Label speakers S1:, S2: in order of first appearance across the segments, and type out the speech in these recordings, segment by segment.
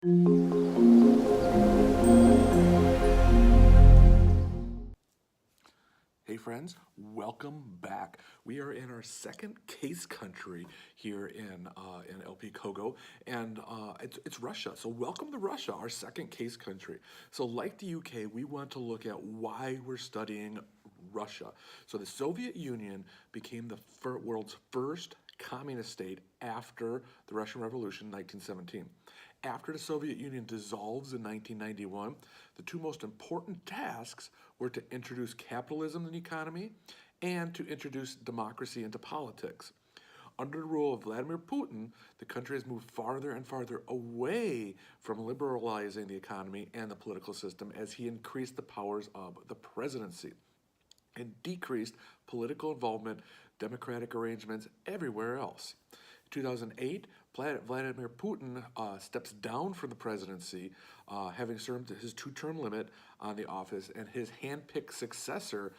S1: Hey friends, welcome back. We are in our second case country here in LP Congo, and it's Russia. So welcome to Russia, our second case country. So like the UK, we want to look at why we're studying Russia. So the Soviet Union became the world's first communist state after the Russian Revolution in 1917. After the Soviet Union dissolves in 1991, the two most important tasks were to introduce capitalism in the economy and to introduce democracy into politics. Under the rule of Vladimir Putin, the country has moved farther and farther away from liberalizing the economy and the political system as he increased the powers of the presidency and decreased political involvement, democratic arrangements everywhere else. In 2008, Vladimir Putin steps down from the presidency, having served his two-term limit on the office, and his hand-picked successor,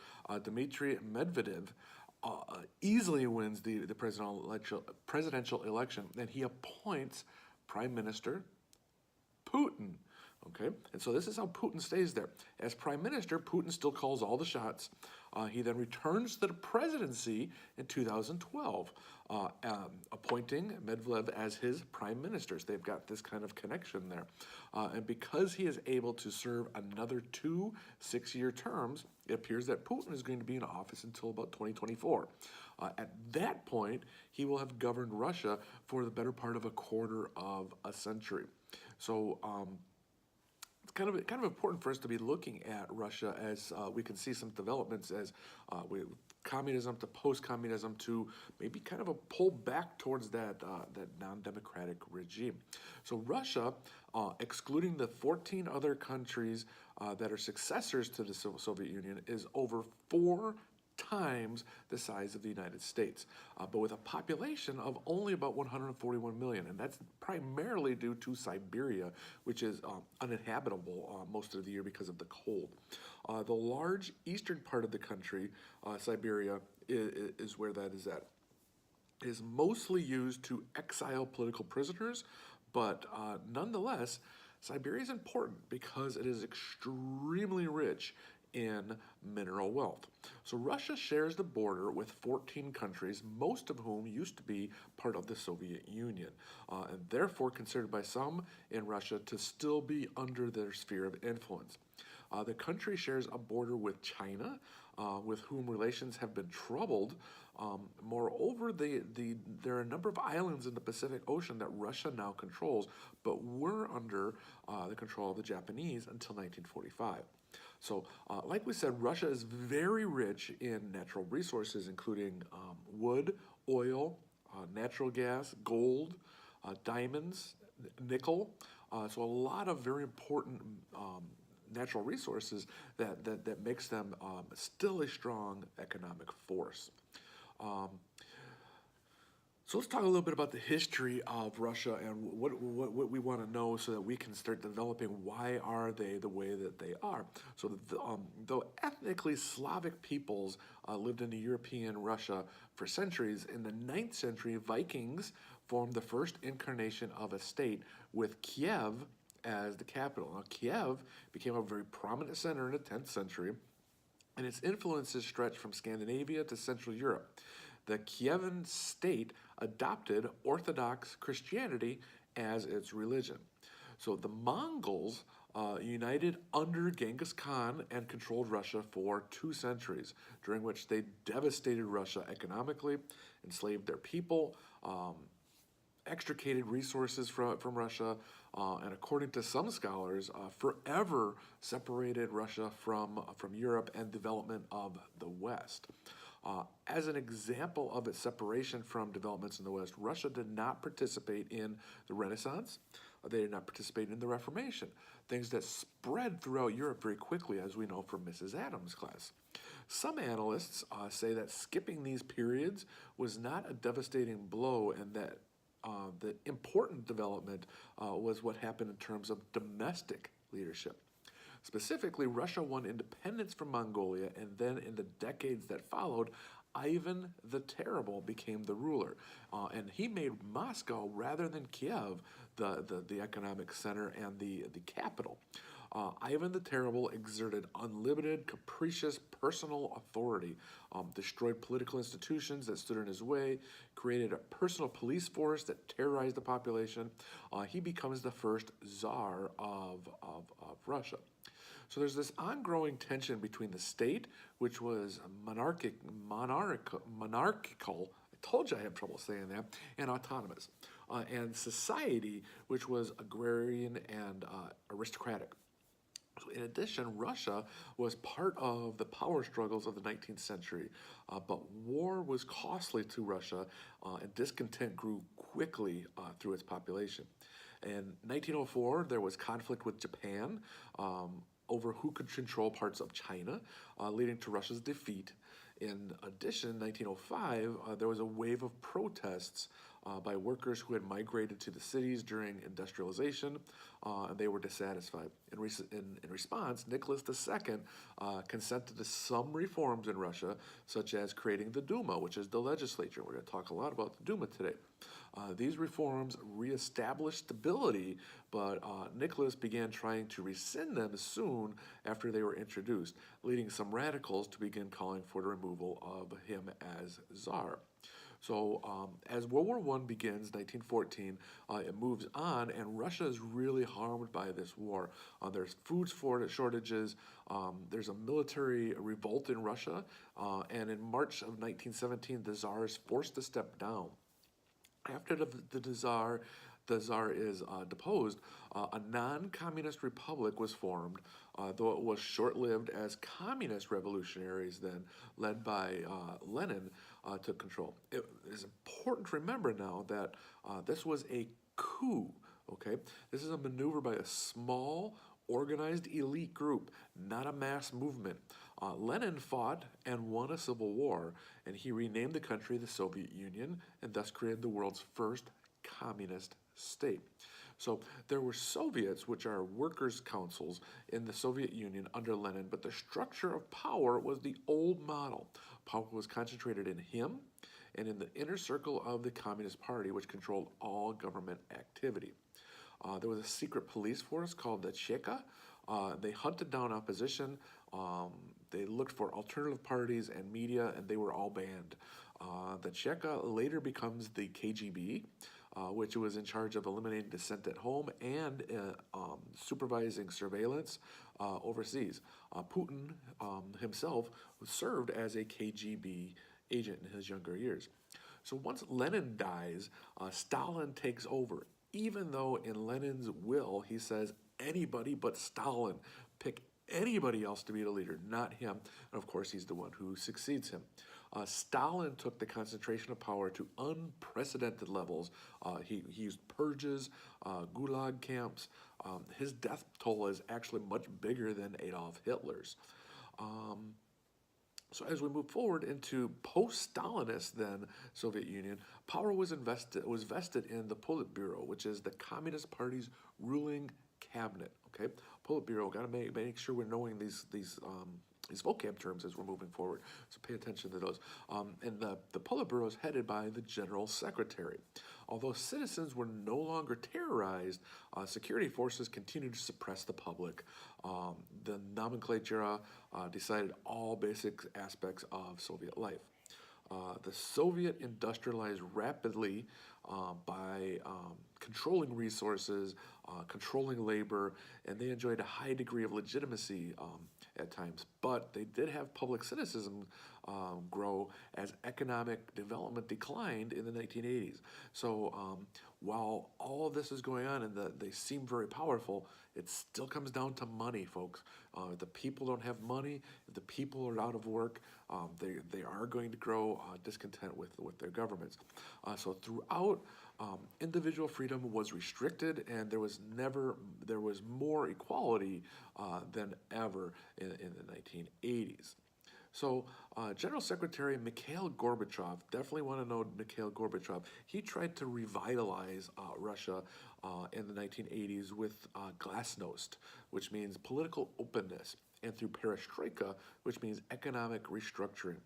S1: Dmitry Medvedev, easily wins the presidential election, and he appoints Prime Minister Putin. Okay, and so this is how Putin stays there. As prime minister, Putin still calls all the shots. He then returns to the presidency in 2012, appointing Medvedev as his prime minister. So they've got this kind of connection there. And because he is able to serve another 2 6-year terms, it appears that Putin is going to be in office until about 2024. At that point, he will have governed Russia for the better part of a quarter of a century. So, it's kind of important for us to be looking at Russia as we can see some developments as communism to post-communism to maybe kind of a pull back towards that non-democratic regime. So Russia, excluding the 14 other countries that are successors to the Soviet Union, is over 4 times the size of the United States, but with a population of only about 141 million, and that's primarily due to Siberia, which is uninhabitable most of the year because of the cold. The large eastern part of the country, Siberia, is where that is at. It is mostly used to exile political prisoners, but nonetheless, Siberia is important because it is extremely rich in mineral wealth. So Russia shares the border with 14 countries, most of whom used to be part of the Soviet Union, and therefore considered by some in Russia to still be under their sphere of influence. The country shares a border with China, with whom relations have been troubled. Moreover, there are a number of islands in the Pacific Ocean that Russia now controls, but were under the control of the Japanese until 1945. So, like we said, Russia is very rich in natural resources, including wood, oil, natural gas, gold, diamonds, nickel. So a lot of very important natural resources that makes them still a strong economic force. So let's talk a little bit about the history of Russia and what we want to know so that we can start developing why are they the way that they are. So though ethnically Slavic peoples lived in the European Russia for centuries, in the 9th century, Vikings formed the first incarnation of a state with Kiev as the capital. Now, Kiev became a very prominent center in the 10th century, and its influences stretched from Scandinavia to Central Europe. The Kievan state adopted Orthodox Christianity as its religion. So the Mongols united under Genghis Khan and controlled Russia for 2 centuries, during which they devastated Russia economically, enslaved their people, extricated resources from Russia, and according to some scholars, forever separated Russia from Europe and development of the West. As an example of its separation from developments in the West, Russia did not participate in the Renaissance. They did not participate in the Reformation, things that spread throughout Europe very quickly, as we know from Mrs. Adams' class. Some analysts say that skipping these periods was not a devastating blow, and that the important development was what happened in terms of domestic leadership. Specifically, Russia won independence from Mongolia, and then in the decades that followed, Ivan the Terrible became the ruler, and he made Moscow rather than Kiev the economic center and the capital. Ivan the Terrible exerted unlimited, capricious personal authority, destroyed political institutions that stood in his way, created a personal police force that terrorized the population. He becomes the first czar of Russia. So there's this ongoing tension between the state, which was monarchical. I told you I have trouble saying that, and autonomous, and society, which was agrarian and aristocratic. In addition, Russia was part of the power struggles of the 19th century, but war was costly to Russia, and discontent grew quickly through its population. In 1904, there was conflict with Japan over who could control parts of China, leading to Russia's defeat. In addition, 1905, there was a wave of protests by workers who had migrated to the cities during industrialization, and they were dissatisfied. In response, Nicholas II consented to some reforms in Russia, such as creating the Duma, which is the legislature. We're going to talk a lot about the Duma today. These reforms reestablished stability, but Nicholas began trying to rescind them soon after they were introduced, leading some radicals to begin calling for the removal of him as czar. So as World War I begins, 1914, it moves on, and Russia is really harmed by this war. There's food shortages, there's a military revolt in Russia, and in March of 1917, the Tsar is forced to step down. After the Tsar is deposed, a non-communist republic was formed, though it was short-lived as communist revolutionaries then, led by Lenin, took control. It is important to remember now that this was a coup, okay? This is a maneuver by a small, organized elite group, not a mass movement. Lenin fought and won a civil war, and he renamed the country the Soviet Union and thus created the world's first communist state. So there were Soviets, which are workers' councils in the Soviet Union under Lenin, but the structure of power was the old model. Power was concentrated in him and in the inner circle of the Communist Party, which controlled all government activity. There was a secret police force called the Cheka. They hunted down opposition. They looked for alternative parties and media, and they were all banned. The Cheka later becomes the KGB, which was in charge of eliminating dissent at home and supervising surveillance overseas. Putin himself served as a KGB agent in his younger years. So once Lenin dies, Stalin takes over. Even though in Lenin's will he says anybody but Stalin, pick anybody else to be the leader, not him. And of course, he's the one who succeeds him. Stalin took the concentration of power to unprecedented levels. He used purges, gulag camps. His death toll is actually much bigger than Adolf Hitler's. So as we move forward into post-Stalinist then Soviet Union, power was vested in the Politburo, which is the Communist Party's ruling cabinet. Okay, Politburo. Got to make sure we're knowing these vocab terms as we're moving forward. So pay attention to those. And the Politburo is headed by the General Secretary. Although citizens were no longer terrorized, security forces continued to suppress the public. The nomenclature decided all basic aspects of Soviet life. The Soviet industrialized rapidly by controlling resources, controlling labor, and they enjoyed a high degree of legitimacy at times. But they did have public cynicism grow as economic development declined in the 1980s. So while all of this is going on and they seem very powerful, it still comes down to money, folks. If the people don't have money, if the people are out of work, they are going to grow discontent with their governments. So throughout, individual freedom was restricted, and there was more equality than ever in the 1980s. So General Secretary Mikhail Gorbachev, definitely want to know Mikhail Gorbachev. He tried to revitalize Russia in the 1980s with glasnost, which means political openness. and through perestroika, which means economic restructuring.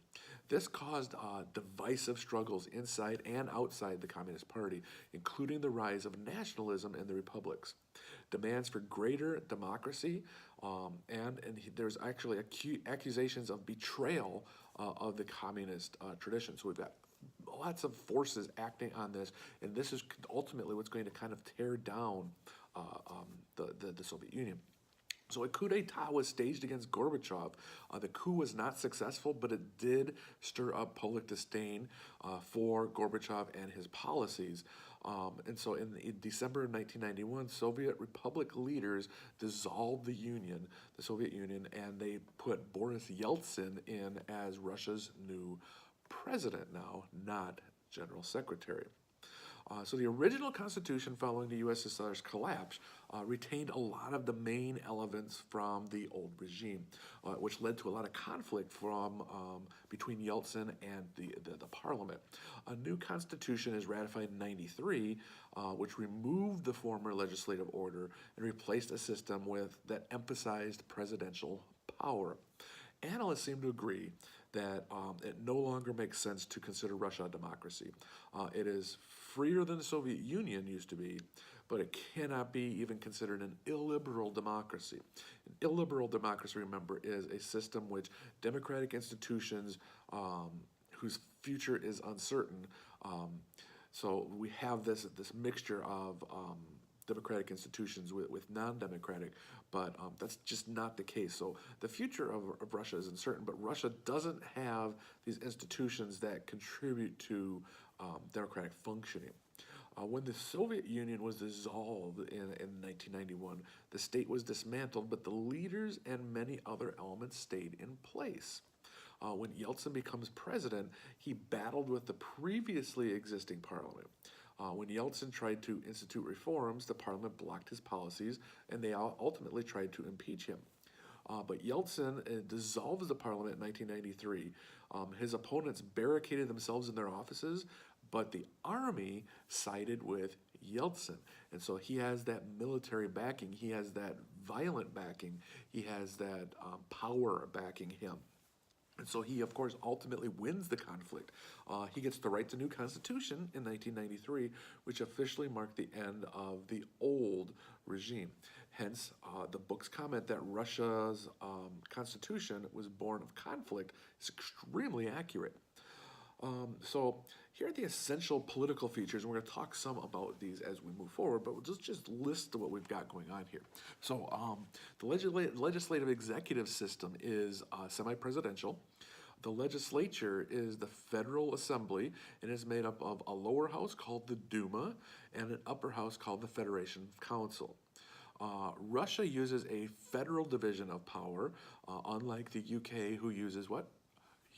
S1: This caused divisive struggles inside and outside the Communist Party, including the rise of nationalism in the republics. Demands for greater democracy, there's actually accusations of betrayal of the communist tradition. So we've got lots of forces acting on this, and this is ultimately what's going to kind of tear down the Soviet Union. So a coup d'etat was staged against Gorbachev. The coup was not successful, but it did stir up public disdain for Gorbachev and his policies. And so in December of 1991, Soviet Republic leaders dissolved the Soviet Union, and they put Boris Yeltsin in as Russia's new president now, not general secretary. So the original constitution following the USSR's collapse retained a lot of the main elements from the old regime, which led to a lot of conflict between Yeltsin and the parliament. A new constitution is ratified in '93, which removed the former legislative order and replaced a system that emphasized presidential power. Analysts seem to agree that it no longer makes sense to consider Russia a democracy. It is freer than the Soviet Union used to be, but it cannot be even considered an illiberal democracy. An illiberal democracy, remember, is a system which democratic institutions whose future is uncertain. So we have this mixture of democratic institutions with non-democratic, but that's just not the case. So the future of Russia is uncertain, but Russia doesn't have these institutions that contribute to democratic functioning. When the Soviet Union was dissolved in 1991, the state was dismantled, but the leaders and many other elements stayed in place. When Yeltsin becomes president, he battled with the previously existing parliament. When Yeltsin tried to institute reforms, the parliament blocked his policies, and they ultimately tried to impeach him. But Yeltsin dissolves the parliament in 1993. His opponents barricaded themselves in their offices, but the army sided with Yeltsin. And so he has that military backing, he has that violent backing, he has that power backing him. And so he, of course, ultimately wins the conflict. He gets to write the new constitution in 1993, which officially marked the end of the old regime. Hence, the book's comment that Russia's constitution was born of conflict is extremely accurate. So here are the essential political features, and we're going to talk some about these as we move forward, but we'll just list what we've got going on here. So the legislative executive system is semi-presidential. The legislature is the Federal Assembly and is made up of a lower house called the Duma and an upper house called the Federation Council. Russia uses a federal division of power, unlike the UK, who uses what?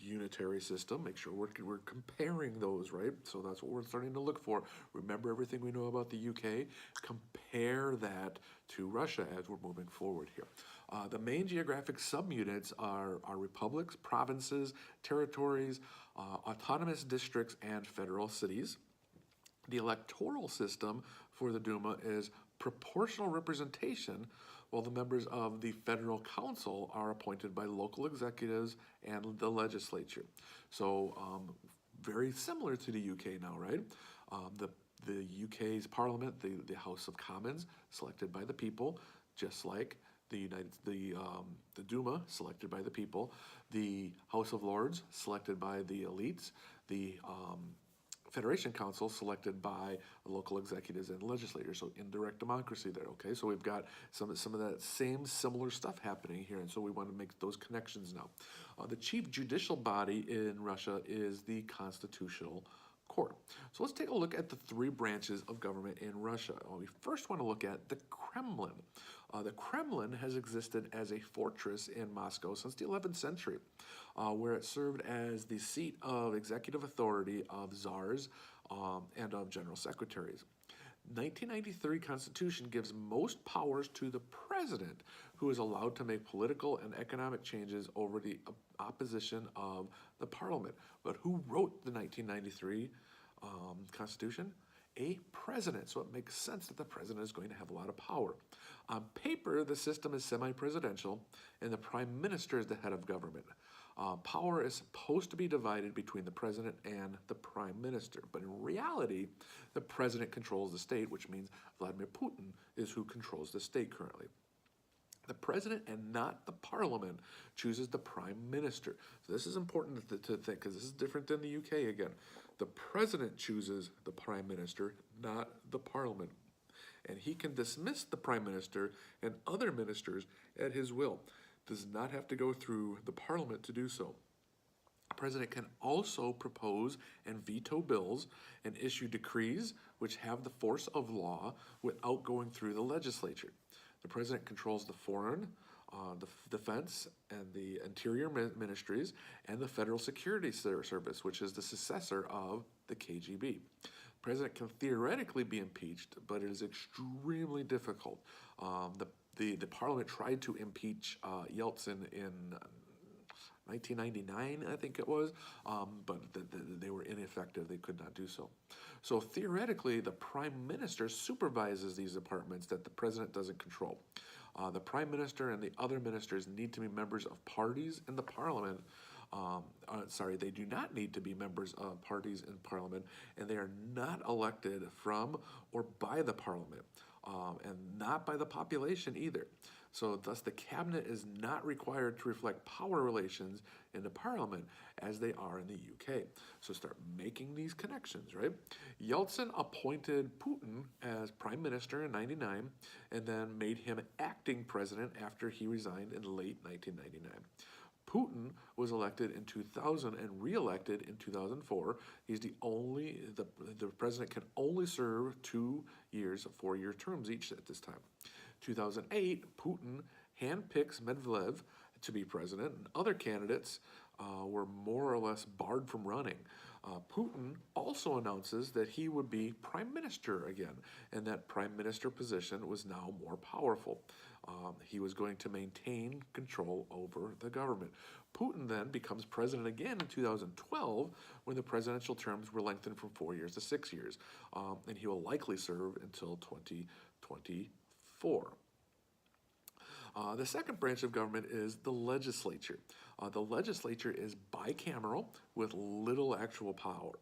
S1: Unitary system. Make sure we're comparing those, right? So that's what we're starting to look for. Remember everything we know about the UK? Compare that to Russia as we're moving forward here. The main geographic subunits are republics, provinces, territories, autonomous districts, and federal cities. The electoral system for the Duma is proportional representation, while the members of the Federal Council are appointed by local executives and the legislature. So very similar to the UK now, right? The UK's parliament, the House of Commons, selected by the people, just like the Duma, selected by the people, the House of Lords, selected by the elites, the Federation Council selected by local executives and legislators, so indirect democracy there, okay? So we've got some of that same similar stuff happening here, and so we want to make those connections now. The chief judicial body in Russia is the Constitutional Court. So let's take a look at the three branches of government in Russia. We first want to look at the Kremlin. The Kremlin has existed as a fortress in Moscow since the 11th century, where it served as the seat of executive authority of czars and of general secretaries. 1993 Constitution gives most powers to the president, who is allowed to make political and economic changes over the opposition of the parliament. But who wrote the 1993 Constitution? a president. So it makes sense that the president is going to have a lot of power. On paper, the system is semi-presidential, and the prime minister is the head of government. Power is supposed to be divided between the president and the prime minister. But in reality, the president controls the state, which means Vladimir Putin is who controls the state currently. The president and not the parliament chooses the prime minister. So this is important to think, because this is different than the UK again. The president chooses the prime minister, not the parliament. And he can dismiss the prime minister and other ministers at his will. Does not have to go through the parliament to do so. The president can also propose and veto bills and issue decrees which have the force of law without going through the legislature. The president controls the foreign, the defense, and the interior ministries, and the Federal Security Service, which is the successor of the KGB. The president can theoretically be impeached, but it is extremely difficult. The parliament tried to impeach Yeltsin in 1999, I think it was, but they were ineffective. They could not do so. So theoretically, the prime minister supervises these departments that the president doesn't control. The prime minister and the other ministers need to be members of parties in the parliament. They do not need to be members of parties in parliament, and they are not elected from or by the parliament, and not by the population either. So thus the cabinet is not required to reflect power relations in the parliament as they are in the UK. So start making these connections, right? Yeltsin appointed Putin as prime minister in 1999 and then made him acting president after he resigned in late 1999. Putin was elected in 2000 and re-elected in 2004. He's the president can only serve 2 years of 4-year terms each at this time. 2008, Putin handpicks Medvedev to be president, and other candidates were more or less barred from running. Putin also announces that he would be prime minister again, and that prime minister position was now more powerful. He was going to maintain control over the government. Putin then becomes president again in 2012 when the presidential terms were lengthened from 4 years to 6 years, and he will likely serve until 2024. The second branch of government is the legislature. The legislature is bicameral with little actual power.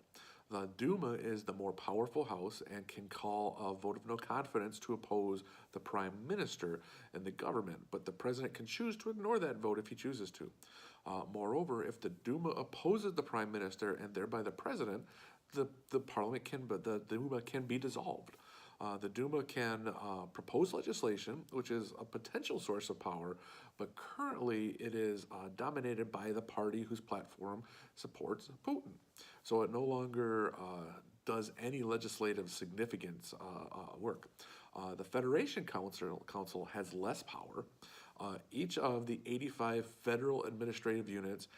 S1: The Duma is the more powerful house and can call a vote of no confidence to oppose the prime minister and the government, but the president can choose to ignore that vote if he chooses to. Moreover, if the Duma opposes the prime minister and thereby the president, the Duma can be dissolved. The Duma can propose legislation, which is a potential source of power, but currently it is dominated by the party whose platform supports Putin. So it no longer does any legislative significance work. The Federation Council has less power. Each of the 85 federal administrative units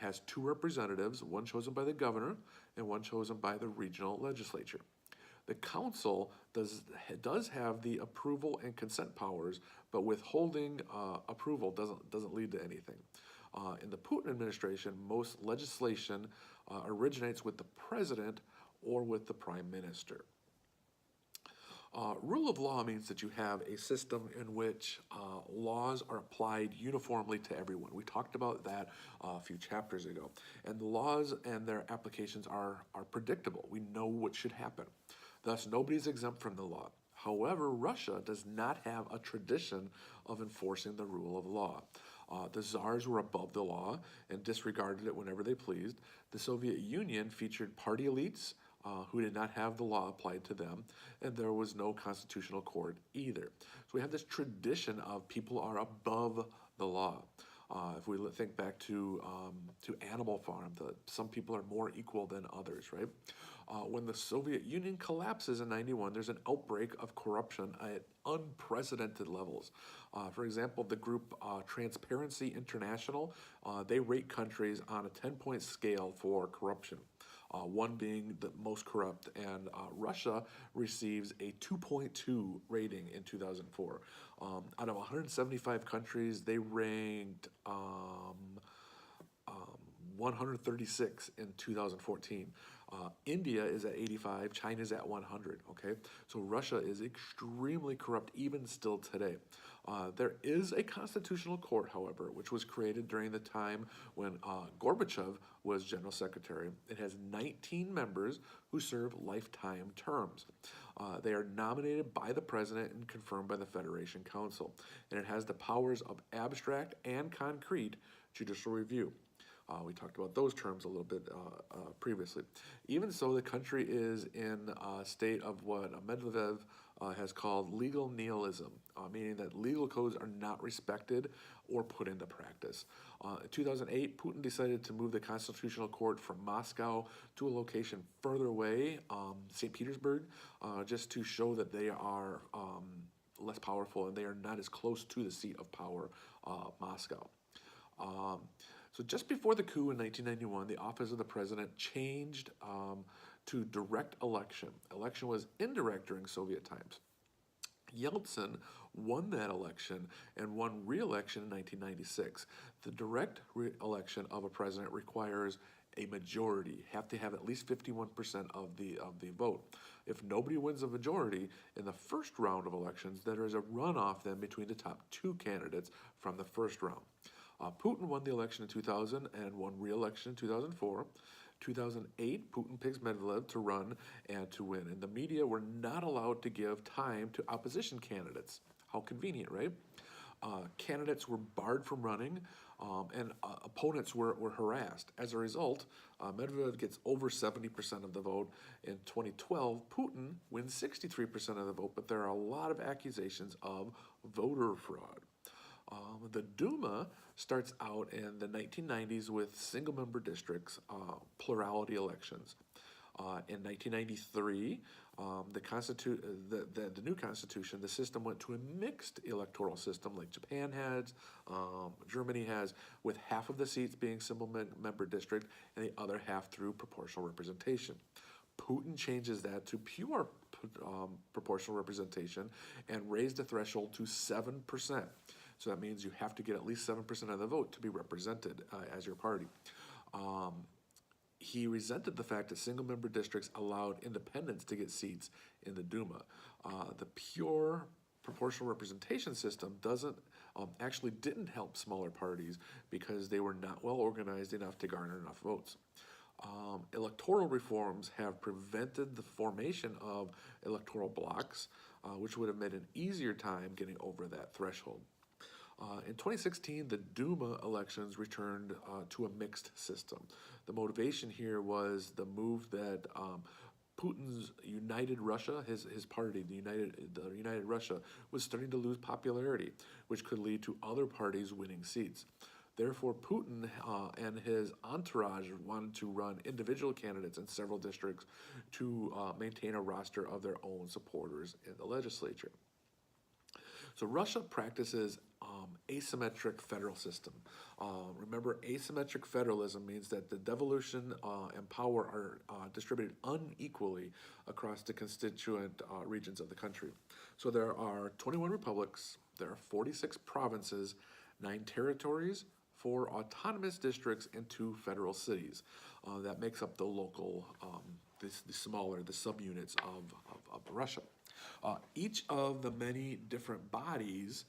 S1: has 2 representatives, one chosen by the governor and one chosen by the regional legislature. The council does have the approval and consent powers, but withholding approval doesn't lead to anything. In the Putin administration, most legislation originates with the president or with the prime minister. Rule of law means that you have a system in which laws are applied uniformly to everyone. We talked about that a few chapters ago. And the laws and their applications are predictable. We know what should happen. Thus, nobody's exempt from the law. However, Russia does not have a tradition of enforcing the rule of law. The czars were above the law and disregarded it whenever they pleased. The Soviet Union featured party elites who did not have the law applied to them, and there was no constitutional court either. So we have this tradition of people are above the law. If we think back to Animal Farm, some people are more equal than others, right? When the Soviet Union collapses in 91, there's an outbreak of corruption at unprecedented levels. For example, the group Transparency International, they rate countries on a 10-point scale for corruption. One being the most corrupt, and Russia receives a 2.2 rating in 2004. Out of 175 countries, they ranked 136 in 2014. India is at 85, China's at 100, okay? So Russia is extremely corrupt even still today. There is a constitutional court, however, which was created during the time when Gorbachev was general secretary. It has 19 members who serve lifetime terms. They are nominated by the president and confirmed by the Federation Council. And it has the powers of abstract and concrete judicial review. We talked about those terms a little bit previously. Even so, the country is in a state of what Medvedev has called legal nihilism, meaning that legal codes are not respected or put into practice. In 2008, Putin decided to move the Constitutional Court from Moscow to a location further away, St. Petersburg, just to show that they are less powerful and they are not as close to the seat of power, Moscow. So just before the coup in 1991, the office of the president changed to direct election. Election was indirect during Soviet times. Yeltsin won that election and won re-election in 1996. The direct election of a president requires a majority, have to have at least 51% of the vote. If nobody wins a majority in the first round of elections, there is a runoff then between the top two candidates from the first round. Putin won the election in 2000 and won re-election in 2004. 2008, Putin picks Medvedev to run and to win. And the media were not allowed to give time to opposition candidates. How convenient, right? Candidates were barred from running, and opponents were harassed. As a result, Medvedev gets over 70% of the vote. In 2012, Putin wins 63% of the vote, but there are a lot of accusations of voter fraud. The Duma starts out in the 1990s with single-member districts, plurality elections. In 1993, the new constitution, the system went to a mixed electoral system like Japan has, Germany has, with half of the seats being single-member district and the other half through proportional representation. Putin changes that to pure proportional representation and raised the threshold to 7%. So that means you have to get at least 7% of the vote to be represented as your party. He resented the fact that single-member districts allowed independents to get seats in the Duma. The pure proportional representation system actually didn't help smaller parties because they were not well organized enough to garner enough votes. Electoral reforms have prevented the formation of electoral blocks, which would have made an easier time getting over that threshold. In 2016, the Duma elections returned to a mixed system. The motivation here was the move that Putin's United Russia, his party, the United Russia, was starting to lose popularity, which could lead to other parties winning seats. Therefore, Putin and his entourage wanted to run individual candidates in several districts to maintain a roster of their own supporters in the legislature. So Russia practices asymmetric federal system. Remember, asymmetric federalism means that the devolution and power are distributed unequally across the constituent regions of the country. So there are 21 republics, there are 46 provinces, 9 territories, 4 autonomous districts, and 2 federal cities. That makes up the local, the subunits of Russia. Each of the many different bodies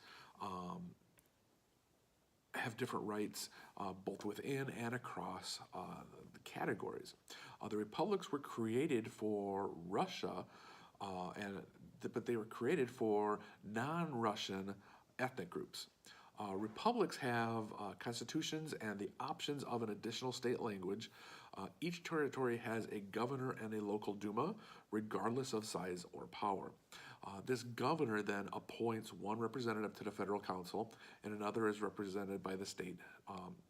S1: have different rights both within and across the categories. The republics were created for Russia, but they were created for non-Russian ethnic groups. Republics have constitutions and the options of an additional state language. Each territory has a governor and a local Duma, regardless of size or power. This governor then appoints one representative to the federal council, and another is represented by the state,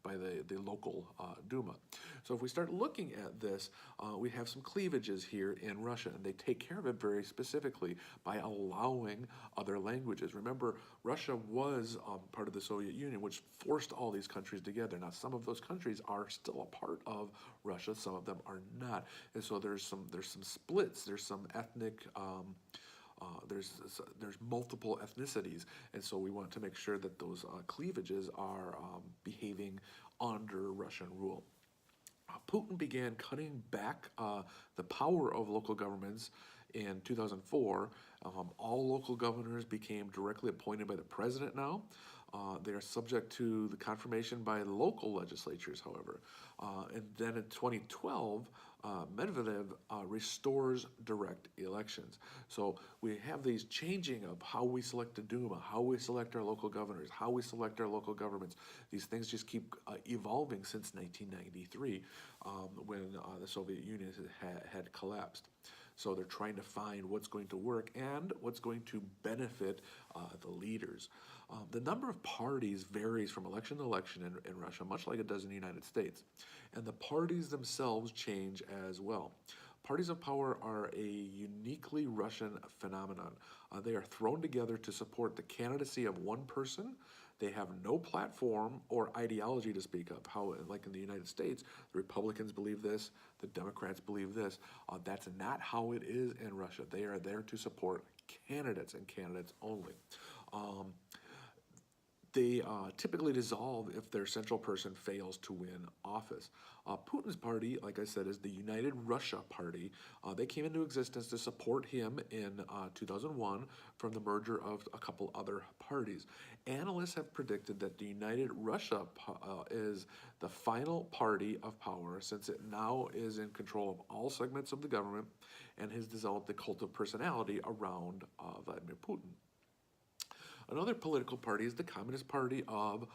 S1: by the local Duma. So if we start looking at this, we have some cleavages here in Russia, and they take care of it very specifically by allowing other languages. Remember, Russia was part of the Soviet Union, which forced all these countries together. Now, some of those countries are still a part of Russia, some of them are not, and so there's some splits, there's some ethnic. There's multiple ethnicities, and so we want to make sure that those cleavages are behaving under Russian rule. Putin began cutting back the power of local governments in 2004. All local governors became directly appointed by the president now. They are subject to the confirmation by local legislatures, however. And then in 2012, Medvedev restores direct elections. So we have these changing of how we select the Duma, how we select our local governors, how we select our local governments. These things just keep evolving since 1993, when the Soviet Union had collapsed. So they're trying to find what's going to work and what's going to benefit the leaders. The number of parties varies from election to election in Russia, much like it does in the United States. And the parties themselves change as well. Parties of power are a uniquely Russian phenomenon. They are thrown together to support the candidacy of one person. They have no platform or ideology to speak of. How, like in the United States, the Republicans believe this, the Democrats believe this. That's not how it is in Russia. They are there to support candidates and candidates only. They typically dissolve if their central person fails to win office. Putin's party, like I said, is the United Russia Party. They came into existence to support him in 2001 from the merger of a couple other parties. Analysts have predicted that the United Russia is the final party of power, since it now is in control of all segments of the government and has developed a cult of personality around Vladimir Putin. Another political party is the Communist Party of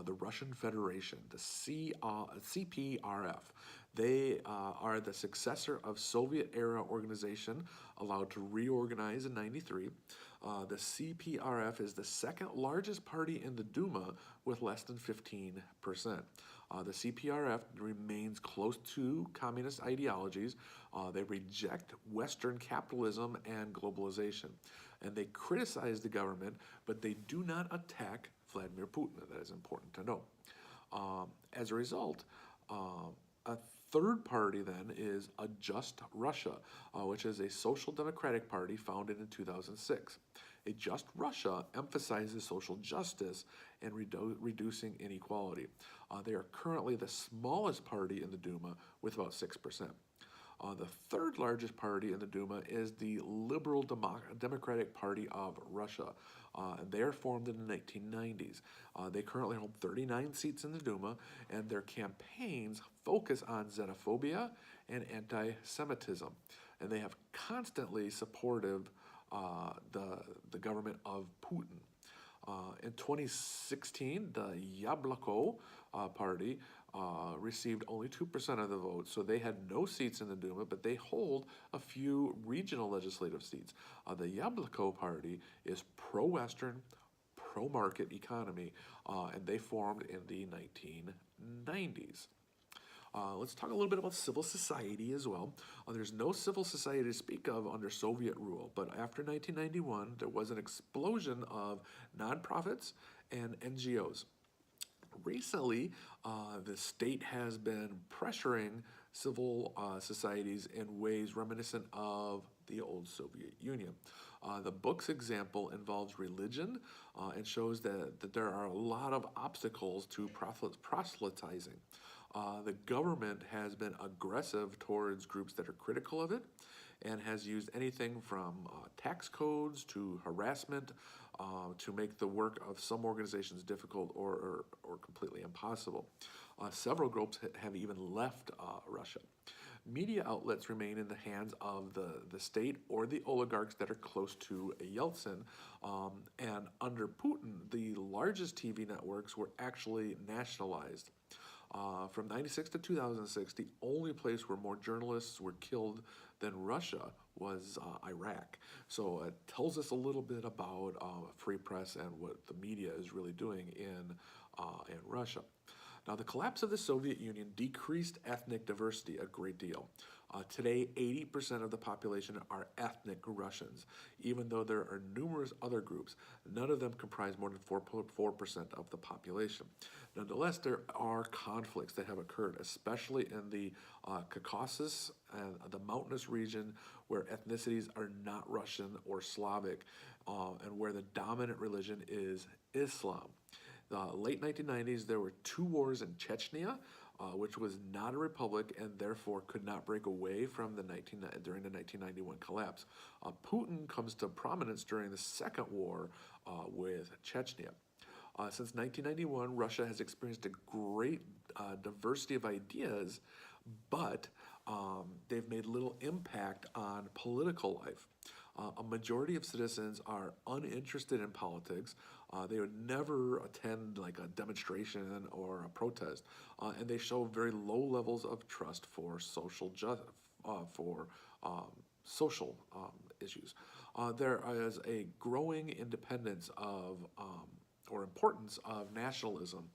S1: the Russian Federation, the CPRF. They are the successor of Soviet-era organization, allowed to reorganize in '93. The CPRF is the second largest party in the Duma with less than 15%. The CPRF remains close to communist ideologies. They reject Western capitalism and globalization. And they criticize the government, but they do not attack Vladimir Putin. That is important to know. As a result, a third party then is A Just Russia, which is a social democratic party founded in 2006. A Just Russia emphasizes social justice and reducing inequality. They are currently the smallest party in the Duma with about 6%. The third largest party in the Duma is the Liberal Democratic Party of Russia. They are formed in the 1990s. They currently hold 39 seats in the Duma, and their campaigns focus on xenophobia and anti-Semitism. And they have constantly supported the government of Putin. In 2016, the Yabloko party received only 2% of the vote, so they had no seats in the Duma, but they hold a few regional legislative seats. The Yabloko party is pro-Western, pro-market economy, and they formed in the 1990s. Let's talk a little bit about civil society as well. There's no civil society to speak of under Soviet rule, but after 1991, there was an explosion of nonprofits and NGOs. Recently, the state has been pressuring civil societies in ways reminiscent of the old Soviet Union. The book's example involves religion and shows that there are a lot of obstacles to proselytizing. The government has been aggressive towards groups that are critical of it and has used anything from tax codes to harassment to make the work of some organizations difficult or completely impossible. Several groups have even left Russia. Media outlets remain in the hands of the state or the oligarchs that are close to Yeltsin. And under Putin, the largest TV networks were actually nationalized. From 96 to 2006, the only place where more journalists were killed than Russia was Iraq. So it tells us a little bit about free press and what the media is really doing in Russia. Now, the collapse of the Soviet Union decreased ethnic diversity a great deal. Today, 80% of the population are ethnic Russians. Even though there are numerous other groups, none of them comprise more than 4% of the population. Nonetheless, there are conflicts that have occurred, especially in the Caucasus and the mountainous region where ethnicities are not Russian or Slavic, and where the dominant religion is Islam. The late 1990s, there were 2 wars in Chechnya, which was not a republic and therefore could not break away from during the 1991 collapse. Putin comes to prominence during the Second War with Chechnya. Since 1991, Russia has experienced a great diversity of ideas, but they've made little impact on political life. A majority of citizens are uninterested in politics. They would never attend like a demonstration or a protest, and they show very low levels of trust for social issues. There is a growing independence of or importance of nationalism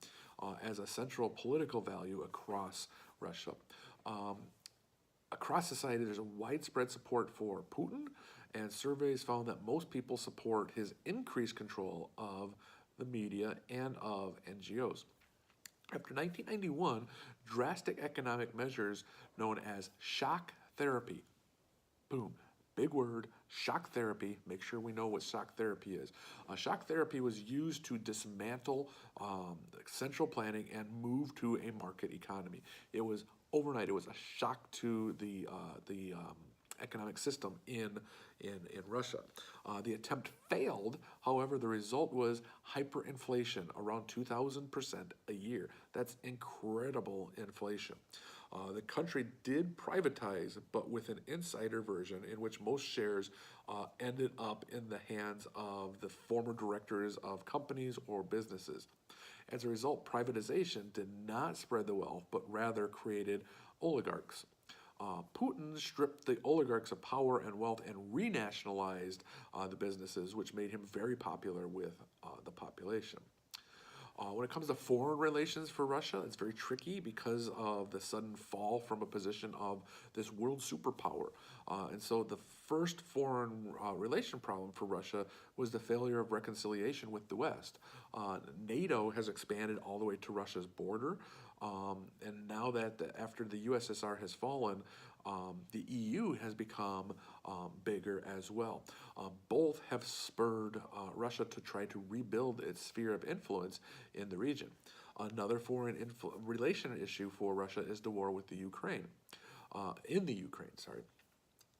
S1: as a central political value across Russia. Across society, there's a widespread support for Putin, and surveys found that most people support his increased control of the media and of NGOs. After 1991, drastic economic measures known as shock therapy, boom, big word, shock therapy. Make sure we know what shock therapy is. Shock therapy was used to dismantle central planning and move to a market economy. It was overnight. It was a shock to the economic system in Russia. The attempt failed. However, the result was hyperinflation, around 2,000% a year. That's incredible inflation. The country did privatize, but with an insider version in which most shares ended up in the hands of the former directors of companies or businesses. As a result, privatization did not spread the wealth, but rather created oligarchs. Putin stripped the oligarchs of power and wealth and renationalized the businesses, which made him very popular with the population. When it comes to foreign relations for Russia, it's very tricky because of the sudden fall from a position of this world superpower. And so the first foreign relation problem for Russia was the failure of reconciliation with the West. NATO has expanded all the way to Russia's border. And now that after the USSR has fallen, the EU has become bigger as well. Both have spurred Russia to try to rebuild its sphere of influence in the region. Another foreign relation issue for Russia is the war with the Ukraine.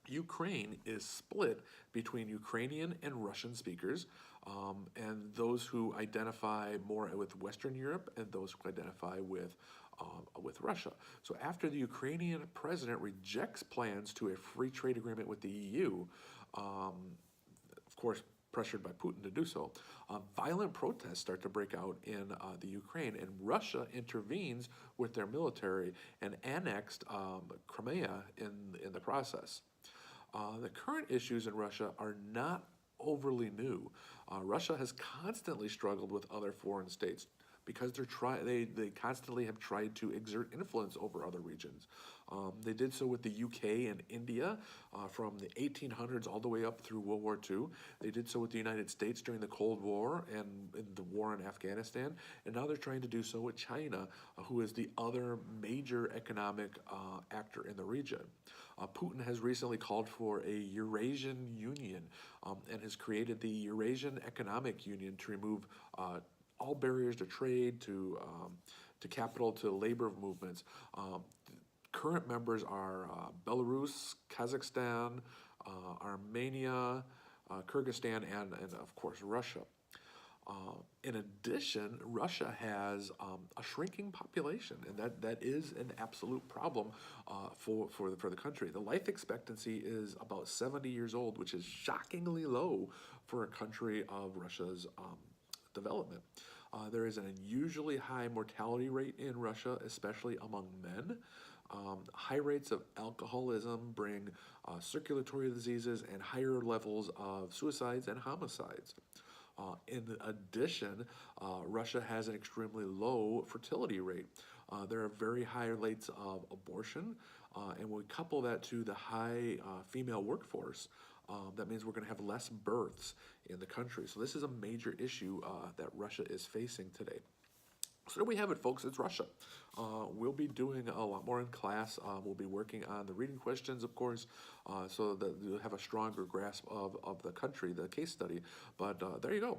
S1: Ukraine is split between Ukrainian and Russian speakers, and those who identify more with Western Europe and those who identify with Russia. So after the Ukrainian president rejects plans to a free trade agreement with the EU, of course pressured by Putin to do so, violent protests start to break out in the Ukraine, and Russia intervenes with their military and annexed Crimea in the process. The current issues in Russia are not overly new. Russia has constantly struggled with other foreign states because they constantly have tried to exert influence over other regions. They did so with the UK and India from the 1800s all the way up through World War II. They did so with the United States during the Cold War and in the war in Afghanistan. And now they're trying to do so with China, who is the other major economic actor in the region. Putin has recently called for a Eurasian Union and has created the Eurasian Economic Union to remove all barriers to trade, to capital, to labor movements. Current members are Belarus, Kazakhstan, Armenia, Kyrgyzstan, and of course Russia. In addition, Russia has a shrinking population, and that is an absolute problem for the country. The life expectancy is about 70 years old, which is shockingly low for a country of Russia's development. There is an unusually high mortality rate in Russia, especially among men. High rates of alcoholism bring circulatory diseases and higher levels of suicides and homicides. In addition, Russia has an extremely low fertility rate. There are very high rates of abortion, and when we couple that to the high female workforce, that means we're going to have less births in the country. So this is a major issue that Russia is facing today. So there we have it, folks. It's Russia. We'll be doing a lot more in class. We'll be working on the reading questions, of course, so that you'll have a stronger grasp of the country, the case study. But there you go.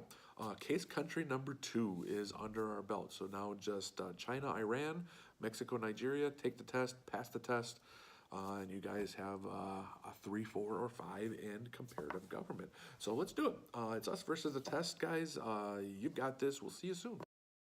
S1: Case country number 2 is under our belt. So now just China, Iran, Mexico, Nigeria, take the test, pass the test, and you guys have a 3, 4, or 5 in comparative government. So let's do it. It's us versus the test, guys. You've got this. We'll see you soon.